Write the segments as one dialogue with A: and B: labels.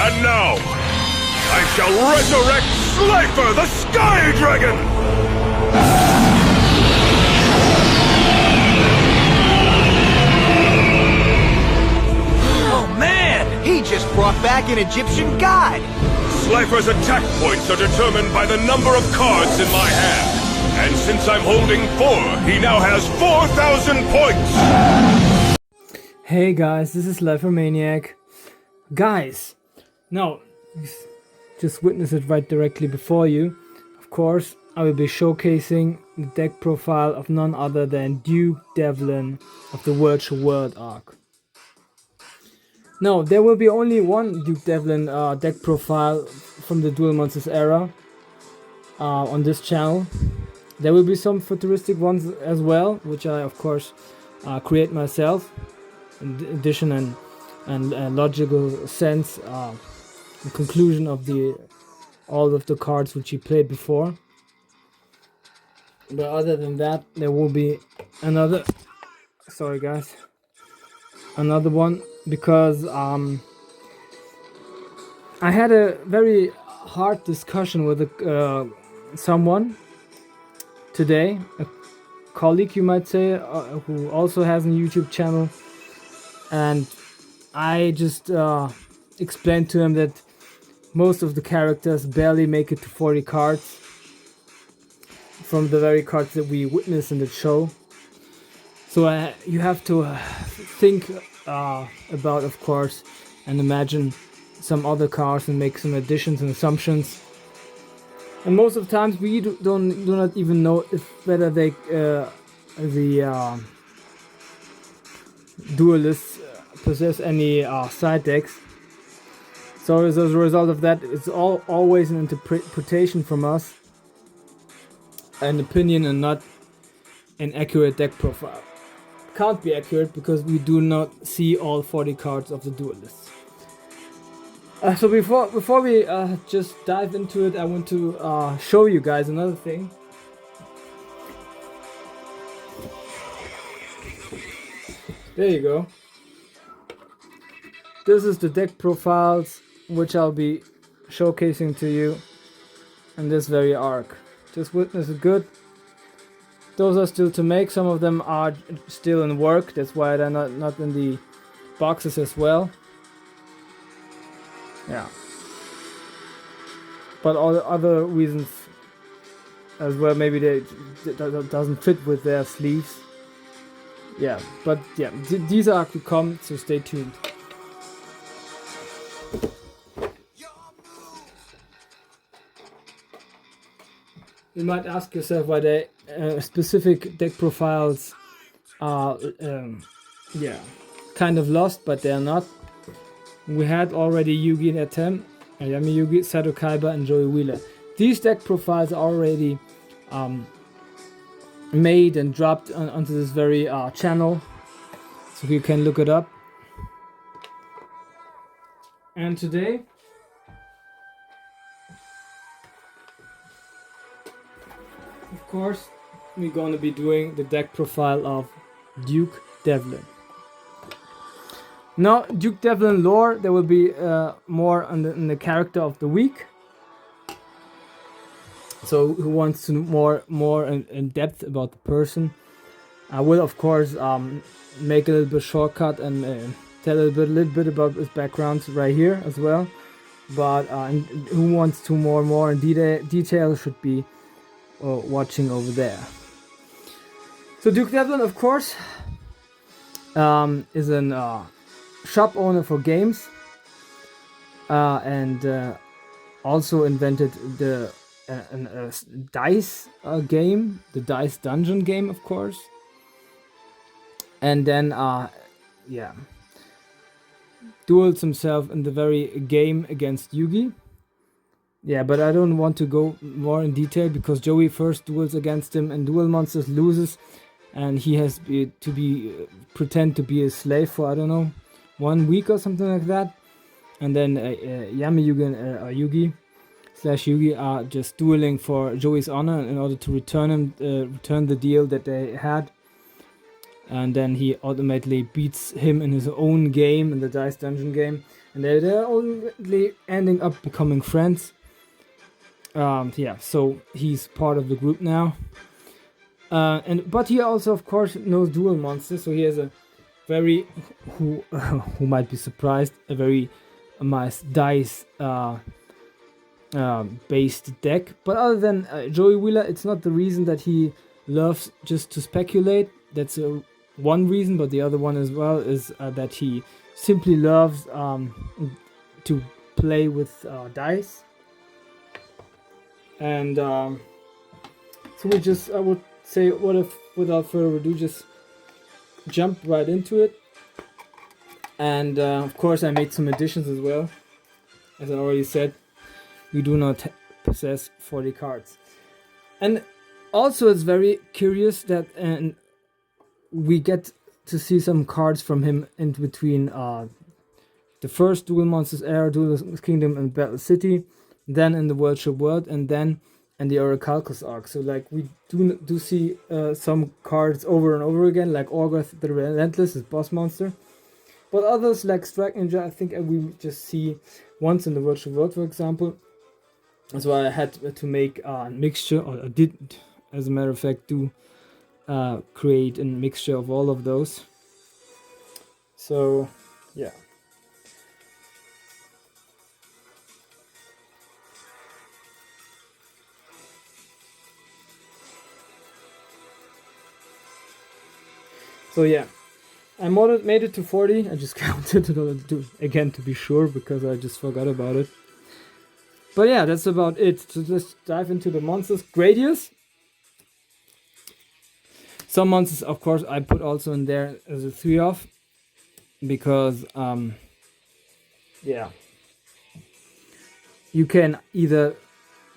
A: And now, I shall resurrect Slifer the Sky Dragon!
B: Oh man, he just brought back an Egyptian god!
A: Slifer's attack points are determined by the number of cards in my hand. And since I'm holding 4, he now has 4,000 points!
C: Hey guys, this is Slifer Maniac. Guys, now, just witness it right directly before you. Of course, I will be showcasing the deck profile of none other than Duke Devlin of the Virtual World arc. Now, there will be only one Duke Devlin deck profile from the Duel Monsters era on this channel. There will be some futuristic ones as well, which I of course create myself in addition and logical sense, the conclusion of all of the cards which he played before. But other than that, there will be another. Sorry guys, another one, because I had a very hard discussion with someone today, a colleague you might say, who also has a YouTube channel, and I just explained to him that most of the characters barely make it to 40 cards from the very cards that we witnessed in the show. So you have to think about, of course, and imagine some other cards and make some additions and assumptions. And most of the times we do not even know whether the duelists possess any side decks. So as a result of that, it's always an interpretation from us, an opinion, and not an accurate deck profile. Can't be accurate because we do not see all 40 cards of the duelists. So before we just dive into it, I want to show you guys another thing. There you go. This is the deck profiles which I'll be showcasing to you in this very arc. Just witness it good. Those are still to make. Some of them are still in work. That's why they're not in the boxes as well. Yeah. But all the other reasons as well, maybe that doesn't fit with their sleeves. Yeah, but yeah, these are to come, so stay tuned. You might ask yourself why they specific deck profiles are kind of lost, but they are not. We had already Yugi and Atem, Yami Yugi, Sato Kaiba, and Joey Wheeler. These deck profiles are already made and dropped onto this very channel, so you can look it up. And today, of course, we're going to be doing the deck profile of Duke Devlin. Now, Duke Devlin lore, there will be more in the character of the week. So, who wants to know more in depth about the person? I will, of course, make a little bit shortcut and tell a little bit about his background right here as well. But who wants to more in detail should be watching over there. So Duke Devlin, of course, is an shop owner for games, and also invented the dice game, the dice dungeon game, of course. And then duels himself in the very game against Yugi. Yeah, but I don't want to go more in detail because Joey first duels against him and Duel Monsters loses, and he has to pretend to be a slave for, I don't know, 1 week or something like that. And then Yami Yugi and Yugi are just dueling for Joey's honor in order to return the deal that they had. And then he ultimately beats him in his own game, in the Dice Dungeon game. and they're only ending up becoming friends. Yeah, so he's part of the group now. But he also, of course, knows dual monsters, so he has a very who might be surprised, a very nice dice based deck. But other than Joey Wheeler, it's not the reason that he loves just to speculate. That's one reason, but the other one as well is that he simply loves to play with dice. And so I would say, what if, without further ado, just jump right into it. And of course, I made some additions as well. As I already said, we do not possess 40 cards. And also, it's very curious that we get to see some cards from him in between the first Duel Monsters era, Duel Kingdom, and Battle City, then in the Virtual World, and then in the Orichalcos arc. So like we do see some cards over and over again, like Orgoth the Relentless, his boss monster. But others like Strike Ninja, I think we just see once in the Virtual World, for example. That's why I had to make a mixture, or I did, as a matter of fact, do create a mixture of all of those. So, yeah. So yeah, I made it to 40. I just counted again to be sure, because I just forgot about it. But yeah, that's about it. So let's dive into the monsters. Gradius. Some monsters, of course, I put also in there as a 3-off, because yeah, you can either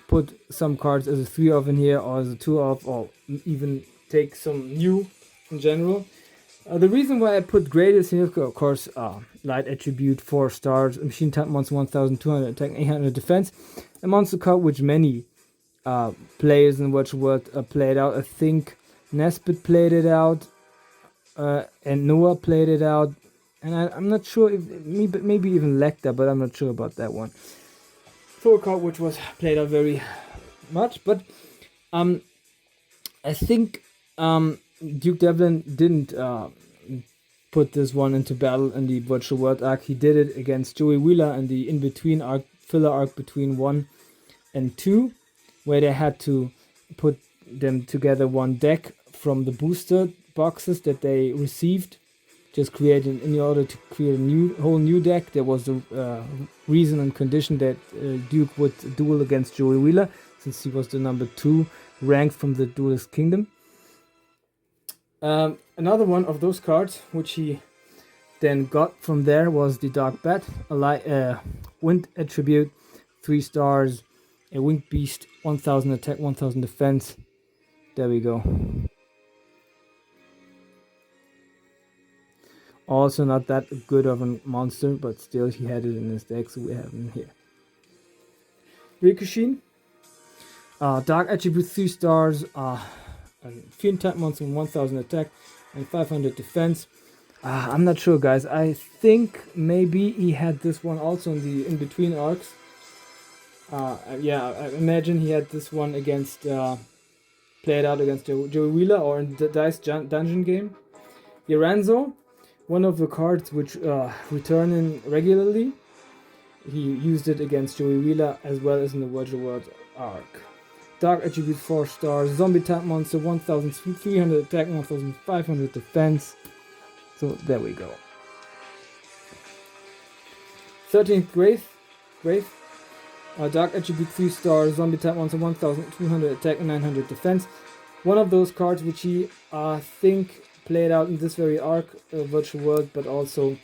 C: put some cards as a 3-off in here, or as a 2-off, or even take some new in general. The reason why I put Gradius here, of course, Light Attribute, 4 stars, Machine Type Monster, 1200 attack, 800 defense. A monster card which many players in Virtual World played out. I think Nesbit played it out, and Noah played it out, and I'm not sure if maybe even Lecter, but I'm not sure about that one. So a card which was played out very much, but I think Duke Devlin didn't put this one into battle in the Virtual World arc. He did it against Joey Wheeler in the in-between arc, filler arc between 1 and 2, where they had to put them together one deck from the booster boxes that they received. Just created, in order to create a whole new deck. There was the reason and condition that Duke would duel against Joey Wheeler, since he was the number 2 ranked from the Duelist Kingdom. Another one of those cards, which he then got from there, was the Dark Bat, a Wind Attribute, 3 stars, a Winged Beast, 1000 attack, 1000 defense. There we go. Also not that good of a monster, but still he had it in his deck, so we have him here. Ricochet, Dark Attribute, 3 stars, Fiend Type Monster, 1000 attack and 500 defense. I'm not sure, guys. I think maybe he had this one also in the in-between arcs. Yeah, I imagine he had this one against played out against Joey Wheeler, or in the Dice Dungeon game. Iranzo, one of the cards which return in regularly. He used it against Joey Wheeler as well as in the Virtual World arc. Dark Attribute, 4 stars, Zombie Type Monster, 1300 attack, 1500 defense. So there we go. 13th Wraith. Dark Attribute, 3 stars, Zombie Type Monster, 1200 attack and 900 defense. One of those cards which he think played out in this very arc, Virtual World, but also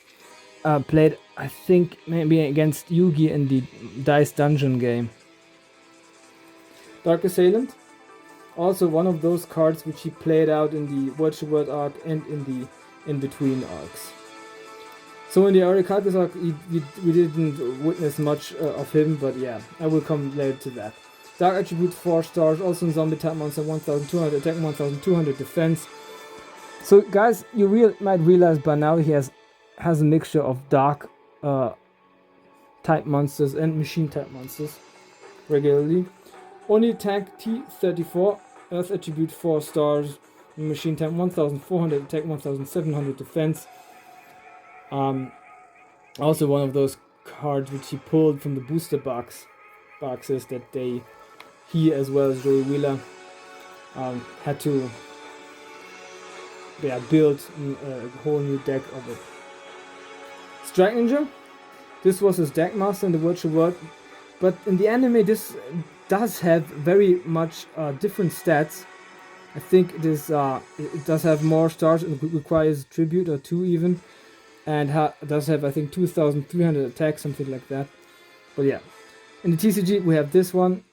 C: played, I think, maybe against Yugi in the Dice Dungeon game. Dark Assailant, also one of those cards which he played out in the Virtual World arc and in the in-between arcs. So in the Orichalcos arc, we didn't witness much of him, but yeah, I will come later to that. Dark Attribute, 4 stars, also in Zombie Type Monster, 1200 attack, 1200 defense. So guys, you might realize by now he has a mixture of dark type monsters and machine type monsters regularly. Only attack T34, Earth attribute 4 stars, machine type 1400 attack, 1700 defense. Also one of those cards which he pulled from the booster boxes that he as well as Joey Wheeler had to build a whole new deck of it. Strike Ninja. This was his deck master in the virtual world, but in the anime this does have very much different stats. I think it does have more stars and requires tribute or 2 even, and does have I think 2,300 attack, something like that. But yeah, in the TCG we have this one,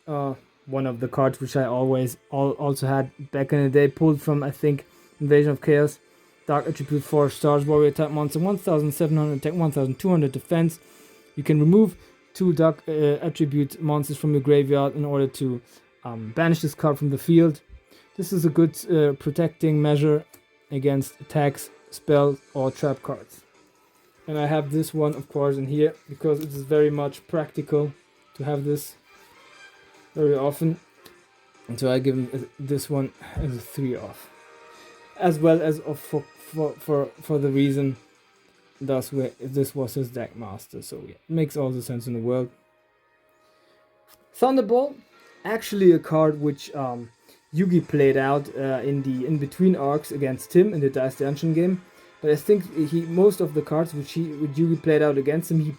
C: one of the cards which I also had back in the day, pulled from I think Invasion of Chaos. Dark attribute 4 stars, warrior type monster, 1700 attack, 1200 defense. You can remove 2 dark attribute monsters from your graveyard in order to banish this card from the field. This is a good protecting measure against attacks, spells, or trap cards. And I have this one, of course, in here because it is very much practical to have this very often. And so I give him this one as a 3 off, as well as for the reason thus this was his deck master. So yeah, it makes all the sense in the world. Thunderbolt, actually a card which Yugi played out in the in-between arcs against him in the Dice Dungeon game. But I think most of the cards which Yugi played out against him, he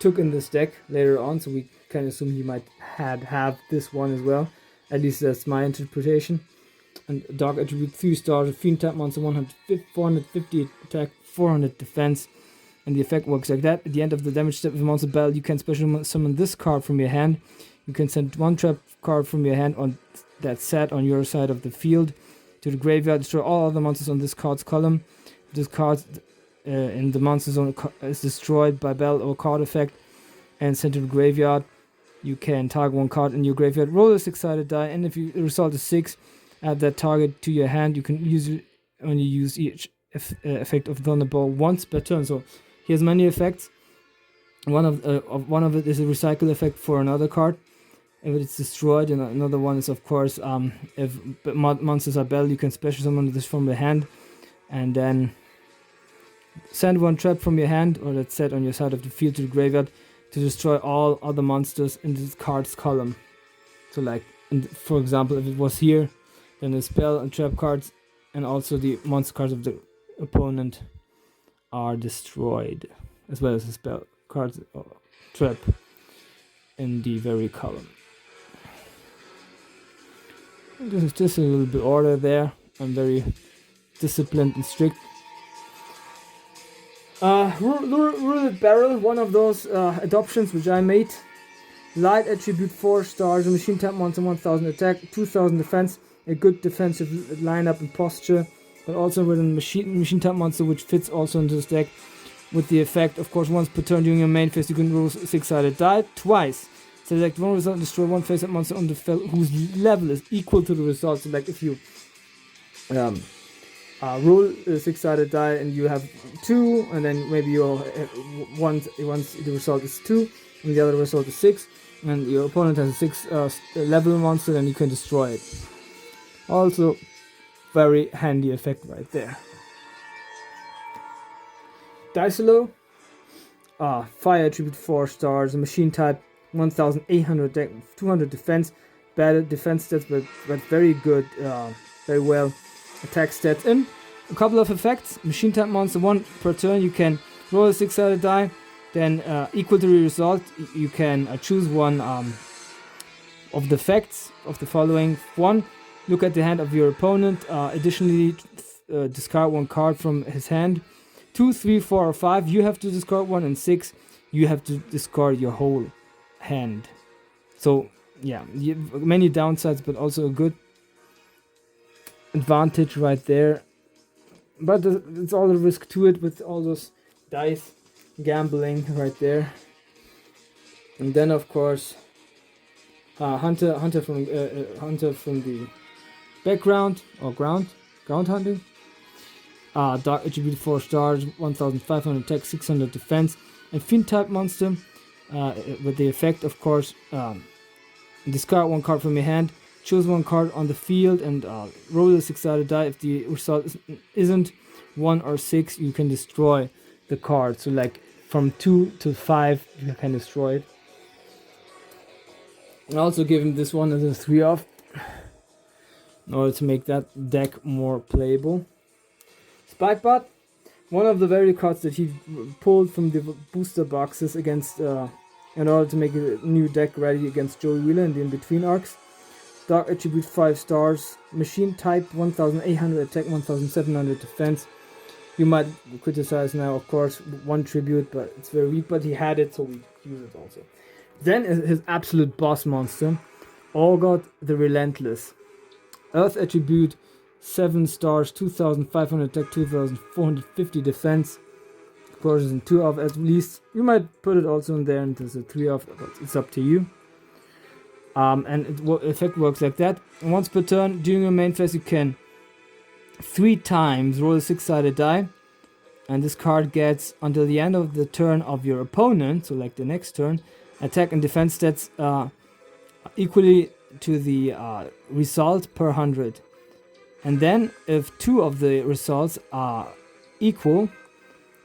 C: took in this deck later on. So we can assume he might have this one as well. At least that's my interpretation. And Dark attribute 3 stars, a fiend type monster, 450 attack, 400 defense. And the effect works like that. At the end of the damage step of the monster battle, you can special summon this card from your hand. You can send 1 trap card from your hand on that set on your side of the field to the graveyard. Destroy all other monsters on this card's column. If this card in the monster zone is destroyed by battle or card effect and sent to the graveyard, you can target 1 card in your graveyard, roll a 6-sided die, and if the result is 6, add that target to your hand. You can only use each effect of Thunderbolt once per turn. So he has many effects. One of it is a recycle effect for another card if it's destroyed, and another one is of course if monsters are battled, you can special summon this from your hand, and then send 1 trap from your hand or that's set on your side of the field to the graveyard to destroy all other monsters in this card's column. So like, for example, if it was here, then the spell and trap cards and also the monster cards of the opponent are destroyed, as well as the spell cards or trap in the very column. This is just a little bit order there. I'm very disciplined and strict. Ruled Barrel, one of those adoptions which I made. Light attribute 4 stars, a machine type monster, 1000 attack, 2000 defense. A good defensive lineup and posture, but also with a machine type monster which fits also into this deck. With the effect, of course, once per turn during your main phase, you can roll 6-sided die twice. Select 1 result and destroy 1 face-up monster on the field whose level is equal to the result. So, like if you roll a 6-sided die and you have 2, and then maybe you once the result is 2, and the other result is 6, and your opponent has a 6 level monster, then you can destroy it. Also, very handy effect right there. Dicelo, fire attribute 4 stars, a machine type, 1800 attack, 200 defense, bad defense stats, but very good, very well attack stats. And a couple of effects. Machine type monster, 1 per turn, you can roll a 6-sided die, then equal to the result, you can choose one of the effects of the following. 1. Look at the hand of your opponent. Additionally, discard 1 card from his hand. 2, 3, 4, or 5, you have to discard 1, and 6, you have to discard your whole hand. So, yeah, many downsides, but also a good advantage right there. But it's all the risk to it with all those dice gambling right there. And then, of course, Hunter from the background or ground hunting. Dark attribute 4 stars, 1500 attack, 600 defense. And fiend type monster, with the effect, of course, discard one card from your hand, choose one card on the field, and roll a 6-sided die. If the result isn't 1 or 6, you can destroy the card. So like from 2 to 5, you can destroy it. And also give him this one as a 3-off in order to make that deck more playable. Spikebot, one of the very cards that he pulled from the booster boxes against in order to make a new deck ready against Joey Wheeler in the in-between arcs. Dark attribute 5 stars, machine type 1800 attack, 1700 defense. You might criticize now, of course, 1 tribute, but it's very weak, but he had it, so we use it also. Then his absolute boss monster, Orgot the Relentless. Earth attribute 7 stars, 2500 attack, 2450 defense. Of course, it's in 2-off at least. You might put it also in there, and there's a 3-off, but it's up to you. And effect works like that. And once per turn, during your main phase, you can 3 times roll a 6-sided die. And this card gets, until the end of the turn of your opponent, so like the next turn, attack and defense stats equally to the result per 100. And then, if 2 of the results are equal,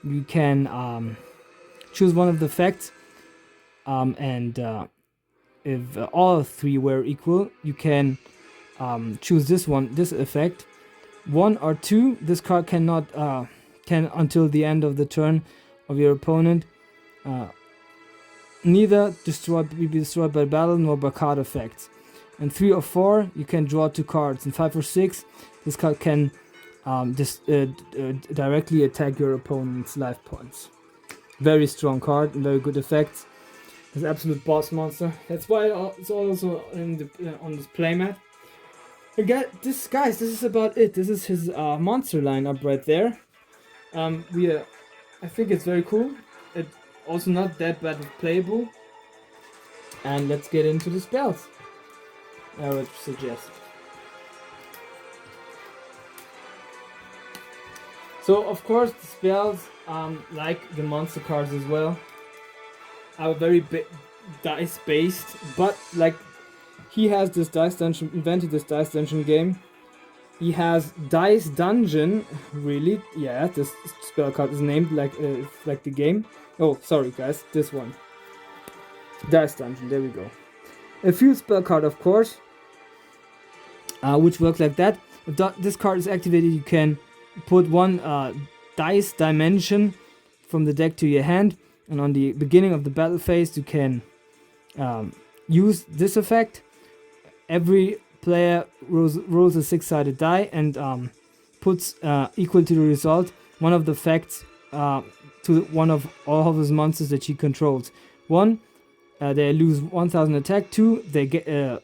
C: you can choose one of the effects, and if all 3 were equal, you can choose this effect. 1 or 2, this card cannot can until the end of the turn of your opponent neither be destroyed by battle nor by card effects. And 3 or 4, you can draw 2 cards. And 5 or 6, this card can directly attack your opponent's life points. Very strong card and very good effects. His absolute boss monster. That's why it's also in the, on this playmat. Again, guys, this is about it. This is his monster lineup right there. I think it's very cool. It's also not that bad of playable. And let's get into the spells, I would suggest. So of course the spells, like the monster cards as well, are very dice based, but like he has this dice dungeon, invented this dice dungeon game. He has Dice Dungeon, really? Yeah, this spell card is named like the game. Oh, sorry guys, this one. Dice Dungeon, there we go. A feud spell card, of course, which works like that. If this card is activated, you can put 1 dice dimension from the deck to your hand, and on the beginning of the battle phase, you can use this effect. Every player rolls a 6-sided die and puts equal to the result one of the effects to one of all of his monsters that he controls. 1, they lose 1000 attack. 2, they get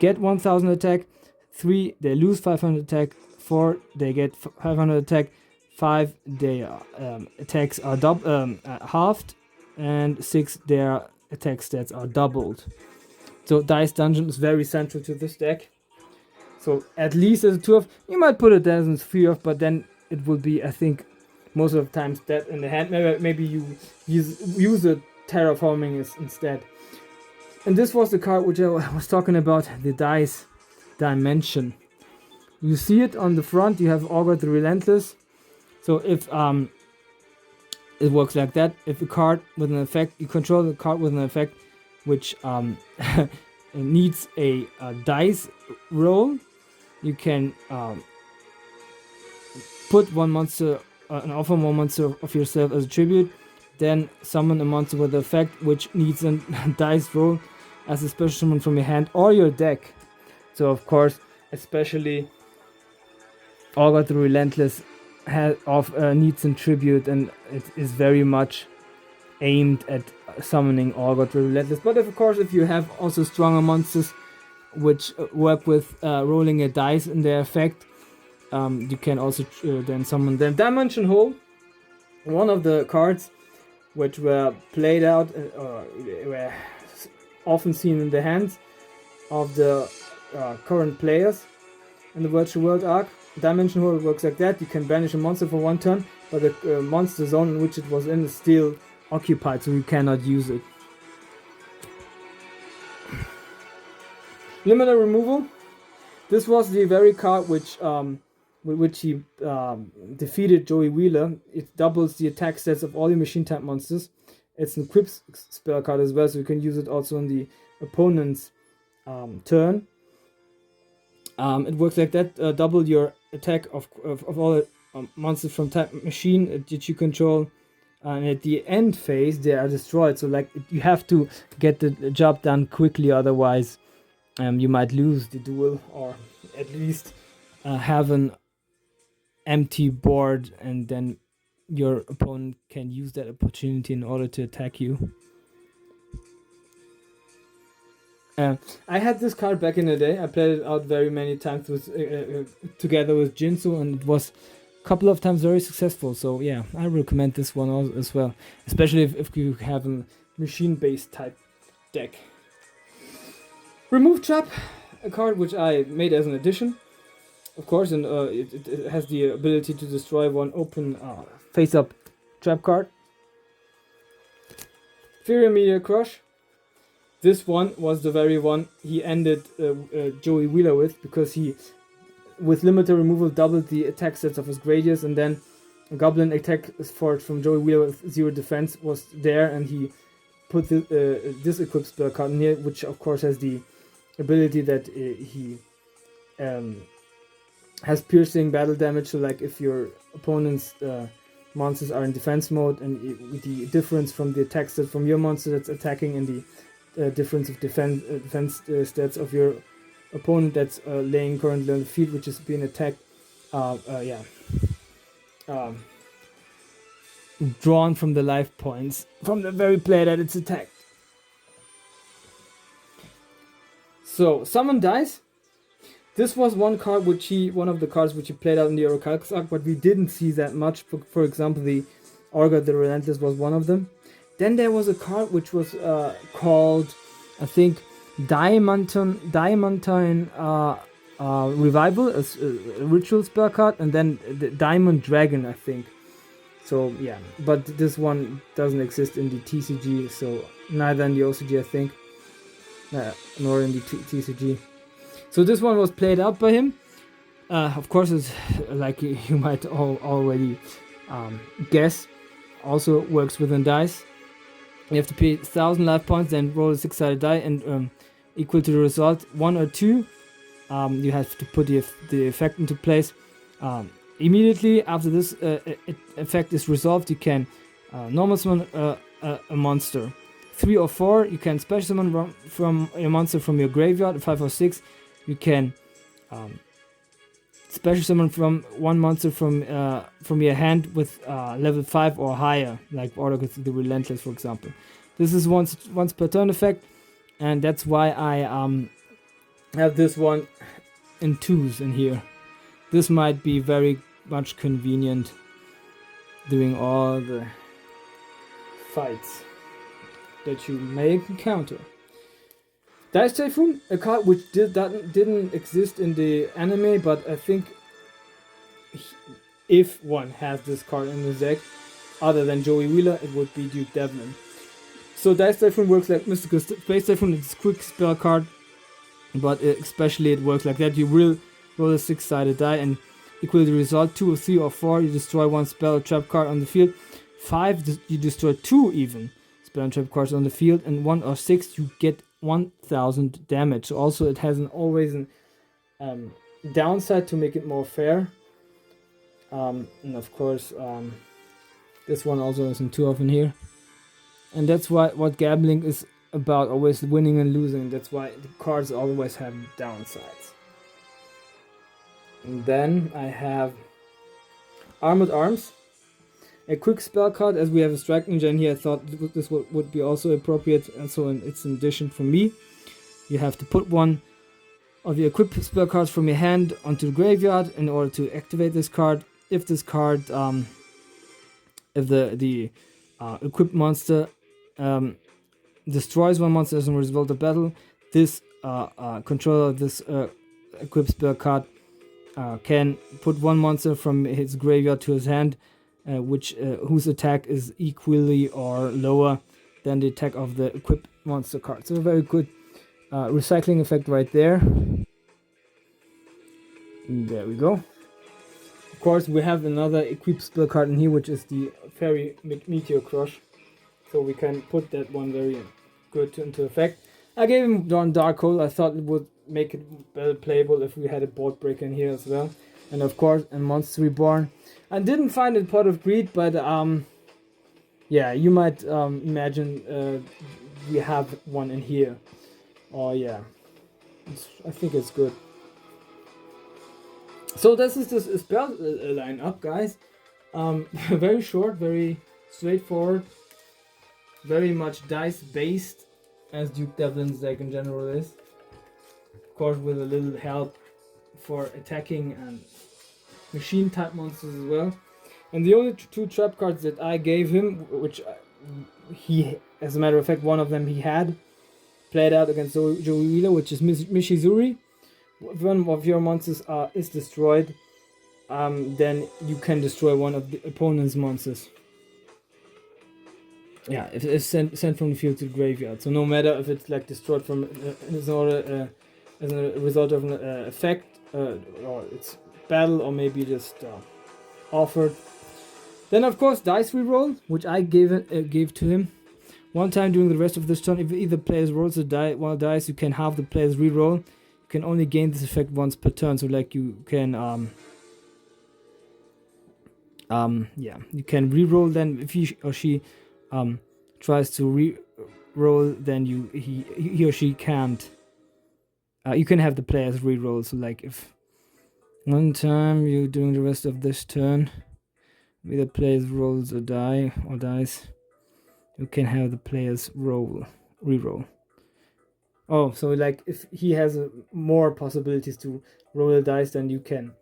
C: 1000 attack. 3, they lose 500 attack. 4, they get 500 attack. 5, their attacks are halved. And 6, their attack stats are doubled. So Dice Dungeon is very central to this deck. So at least as a 2-off, you might put it as a 3-off, but then it will be, I think, most of the times dead in the hand. Maybe you use the terraforming instead. And this was the card which I was talking about, the Dice Dimension. You see it on the front, you have Orgot the Relentless. So if it works like that, if a card with an effect, you control the card with an effect which needs a dice roll, you can put 1 monster and offer 1 monster of yourself as a tribute, then summon a monster with the effect which needs a dice roll as a special summon from your hand or your deck. So of course, especially Orgot the Relentless needs a tribute, and it is very much aimed at summoning Orgot the Relentless. But if you have also stronger monsters which work with rolling a dice in their effect, you can also then summon them. Dimension Hole, one of the cards which were played out or were often seen in the hands of the current players in the Virtual World arc. Dimension Hole works like that. You can banish a monster for 1 turn, but the monster zone in which it was in is still occupied, so you cannot use it. Limiter removal. This was the very card which with which he defeated Joey Wheeler. It doubles the attack stats of all your machine type monsters. It's an equip spell card as well, so you can use it also on the opponent's turn. It works like that. Double your attack of all monsters from type machine that you control. And at the end phase, they are destroyed. So like you have to get the job done quickly, otherwise you might lose the duel, or at least have an empty board, and then your opponent can use that opportunity in order to attack you. I had this card back in the day. I played it out very many times with together with Jinsu, and it was a couple of times very successful. So yeah, I recommend this one also as well, especially if you have a machine-based type deck. Remove Trap, a card which I made as an addition, of course, and it has the ability to destroy one open face-up trap card. Fury Meteor Crush. This one was the very one he ended Joey Wheeler with, because he, with limiter removal, doubled the attack stats of his Gradius, and then a Goblin attack forged from Joey Wheeler with 0 defense was there, and he put this equipped spell card in here, which of course has the ability that he has piercing battle damage. So like if your opponent's monsters are in defense mode, and the difference from the attack stats from your monster that's attacking and the difference of defense stats of your opponent that's laying currently on the field, which is being attacked, drawn from the life points from the very player that it's attacked. So summon dice. This was one card one of the cards which he played out in the Orichalcus arc, but we didn't see that much. For example, the Orga the Relentless was one of them. Then there was a card which was called, I think, Diamantine Revival, a ritual spell card, and then the Diamond Dragon, I think. So yeah, but this one doesn't exist in the TCG, so neither in the OCG, I think, nor in the TCG. So this one was played out by him. Of course, it's like you might already guess, also works within dice. You have to pay 1,000 life points, then roll a 6-sided die, and equal to the result 1 or 2. You have to put the effect into place. Immediately after this effect is resolved, you can normal summon a monster. 3 or 4, you can special summon from a monster from your graveyard. 5 or 6, you can special summon from one monster from your hand with level 5 or higher, like Orga the Relentless, for example. This is once per turn effect, and that's why I have this one in 2s in here. This might be very much convenient doing all the fights that you may encounter. Dice Typhoon, a card which didn't exist in the anime, but I think if one has this card in the deck, other than Joey Wheeler, it would be Duke Devlin. So Dice Typhoon works like Mystical Space Typhoon. It's a quick spell card, but especially it works like that. You will roll a 6-sided die and equal the result 2 or 3 or 4. You destroy one spell or trap card on the field. 5, you destroy 2 even spell and trap cards on the field, and 1 or 6, you get 1,000 damage. So also it has always an downside to make it more fair. And of course, this one also isn't too often here. And that's what gambling is about, always winning and losing. That's why the cards always have downsides. And then I have Armored Arms, a quick spell card. As we have a Strike Ninja in here, I thought this would be also appropriate, and so it's an addition for me. You have to put one of your equipped spell cards from your hand onto the graveyard in order to activate this card. If this card, if the equipped monster destroys one monster as a result of battle, this controller of this equipped spell card can put one monster from his graveyard to his hand whose attack is equally or lower than the attack of the equipped monster card. So a very good recycling effect right there. And there we go. Of course, we have another equipped spell card in here, which is the Fairy Meteor Crush. So we can put that one very good into effect. I gave him Dawn Darkhold. I thought it would make it better playable if we had a board breaker in here as well. And of course, a Monster Reborn. I didn't find a Pot of Greed, but yeah, you might imagine we have one in here. Oh yeah, I think it's good. So this is the spell lineup, guys. Very short, very straightforward, very much dice based, as Duke Devlin's deck in general is. Of course, with a little help for attacking and machine type monsters as well. And the only two trap cards that I gave him, which he, as a matter of fact, one of them he had played out against Joey Wheeler, which is Mishizuri. If one of your monsters is destroyed, then you can destroy one of the opponent's monsters. Yeah, if it's sent from the field to the graveyard. So no matter if it's like destroyed from as a result of an effect, or it's battle, or maybe just offered. Then of course dice reroll, which I gave to him. One time during the rest of this turn, if either player rolls a one dice, you can have the player's reroll. You can only gain this effect once per turn. So like you can you can reroll. Then if he or she tries to re-roll, then he or she can't. You can have the players re-roll. So like if one time you during the rest of this turn, either players rolls a die or dice, you can have the players re-roll. Oh, so like if he has more possibilities to roll a dice, then you can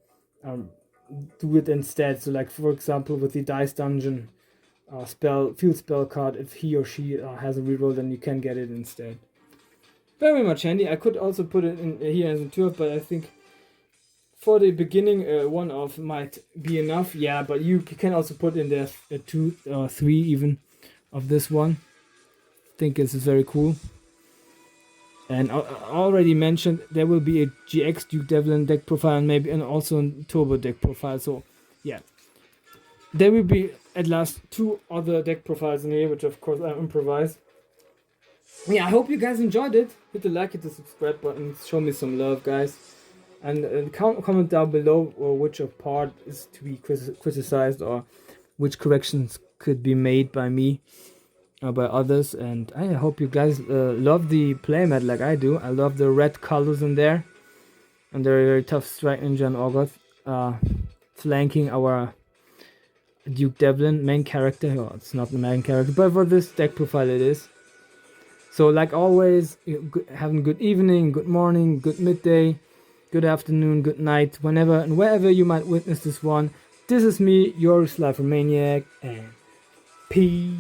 C: do it instead. So like for example with the dice dungeon field spell card, if he or she has a reroll, then you can get it instead. Very much handy. I could also put it in here as a 2-off, but I think for the beginning 1-off might be enough. Yeah, but you can also put in there 2 or 3 even of this one. I think this is very cool. And I already mentioned there will be a GX Duke Devlin deck profile and also a Turbo deck profile. So yeah, there will be at last 2 other deck profiles in here, which of course I improvise. Yeah, I hope you guys enjoyed it. Hit the like, hit the subscribe button, show me some love, guys. And comment down below which part is to be criticized or which corrections could be made by me. By others, and I hope you guys love the playmat like I do. I love the red colors in there, and they're very tough Strike Ninja and Orgoth flanking our Duke Devlin main character. Oh, it's not the main character, but for this deck profile it is. So like always, having a good evening, good morning, good midday, good afternoon, good night, whenever and wherever you might witness this one. This is me, your Slifer Maniac, and peace.